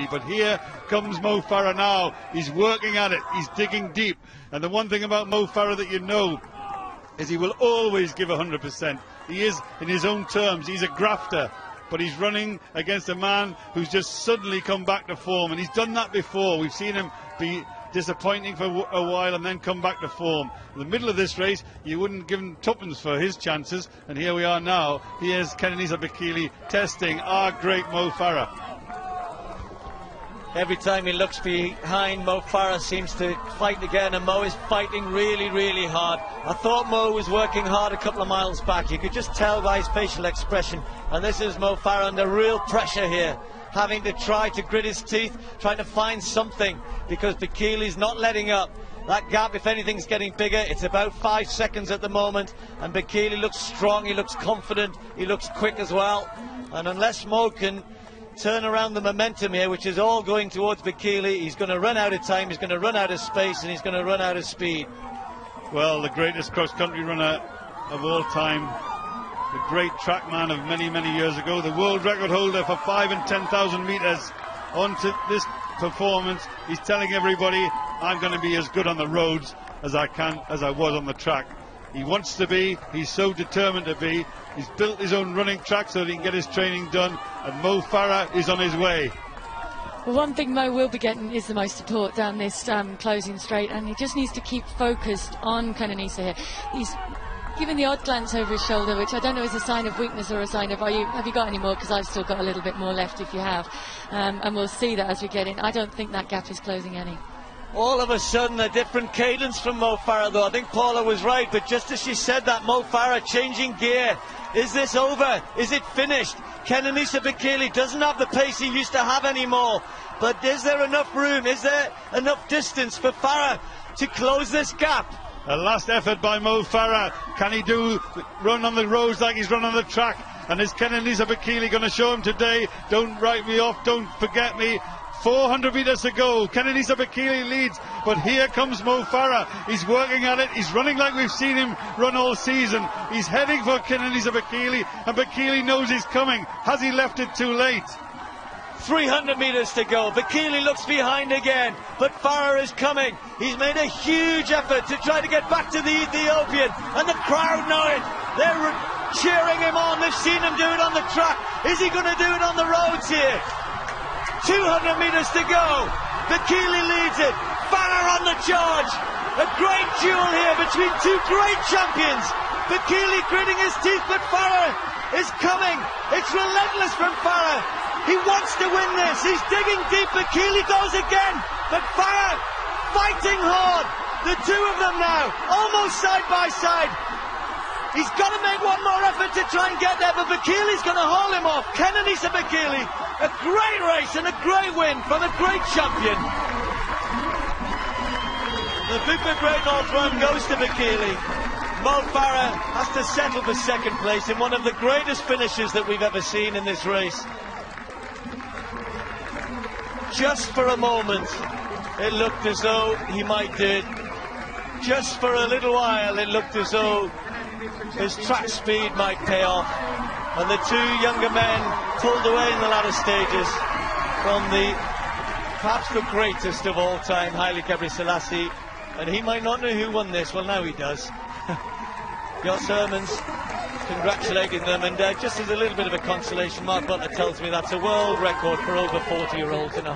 But here comes Mo Farah now. He's working at it. He's digging deep. And the one thing about Mo Farah that you know is he will always give 100%. He is, in his own terms, he's a grafter. But he's running against a man who's just suddenly come back to form. And he's done that before. We've seen him be disappointing for a while and then come back to form. In the middle of this race, you wouldn't give him tuppence for his chances. And here we are now. Here's Kenenisa bekele testing our great Mo Farah. Every time he looks behind, Mo Farah seems to fight again, and Mo is fighting really, really hard. I thought Mo was working hard a couple of miles back. You could just tell by his facial expression. And this is Mo Farah under real pressure here, having to try to grit his teeth, trying to find something, because Bekele's not letting up. That gap, if anything's getting bigger, it's about 5 seconds at the moment, and Bekele looks strong, he looks confident, he looks quick as well. And unless Mo can turn around the momentum here, which is all going towards Bekele, he's going to run out of time, he's going to run out of space, and he's going to run out of speed. Well, the greatest cross-country runner of all time, the great trackman of many, many years ago, the world record holder for 5 and 10,000 metres, onto this performance. He's telling everybody, I'm going to be as good on the roads as I was on the track. He wants to be, he's so determined to be. He's built his own running track so that he can get his training done, and Mo Farah is on his way. Well, one thing Mo will be getting is the most support down this closing straight, and he just needs to keep focused on Kenenisa here. He's giving the odd glance over his shoulder, which I don't know is a sign of weakness or a sign of, have you got any more? Because I've still got a little bit more left if you have. And we'll see that as we get in. I don't think that gap is closing any. All of a sudden, a different cadence from Mo Farah, though. I think Paula was right, but just as she said that, Mo Farah changing gear. Is this over? Is it finished? Kenenisa bekele doesn't have the pace he used to have anymore. But is there enough room? Is there enough distance for Farah to close this gap? A last effort by Mo Farah. Can he run on the roads like he's run on the track? And is Kenenisa bekele going to show him today? Don't write me off, don't forget me. 400 metres to go. Kenenisa bekele leads, but here comes Mo Farah. He's working at it. He's running like we've seen him run all season. He's heading for Kenenisa bekele, and Bekele knows he's coming. Has he left it too late? 300 metres to go. Bekele looks behind again, but Farah is coming. He's made a huge effort to try to get back to the Ethiopian, and the crowd know it. They're cheering him on. They've seen him do it on the track. Is he going to do it on the roads here? 200 metres to go. Bekele leads it. Farah on the charge. A great duel here between two great champions. Bekele gritting his teeth, but Farah is coming. It's relentless from Farah. He wants to win this. He's digging deep. Bekele goes again, but Farah fighting hard. The two of them now, almost side by side. He's got to make one more effort to try and get there, but Bekele's going to haul him off. Kenenisa bekele, a great race and a great win from a great champion. The Bupa Great North Run goes to Bekele. Mo Farah has to settle for second place in one of the greatest finishes that we've ever seen in this race. Just for a moment, it looked as though he might do it. Just for a little while, it looked as though his track speed might pay off, and the two younger men pulled away in the latter stages from perhaps the greatest of all time, Haile Selassie, and he might not know who won this. Well, now he does. Your sermons congratulating them, and just as a little bit of a consolation, Mark Butler tells me that's a world record for over 40-year-olds in a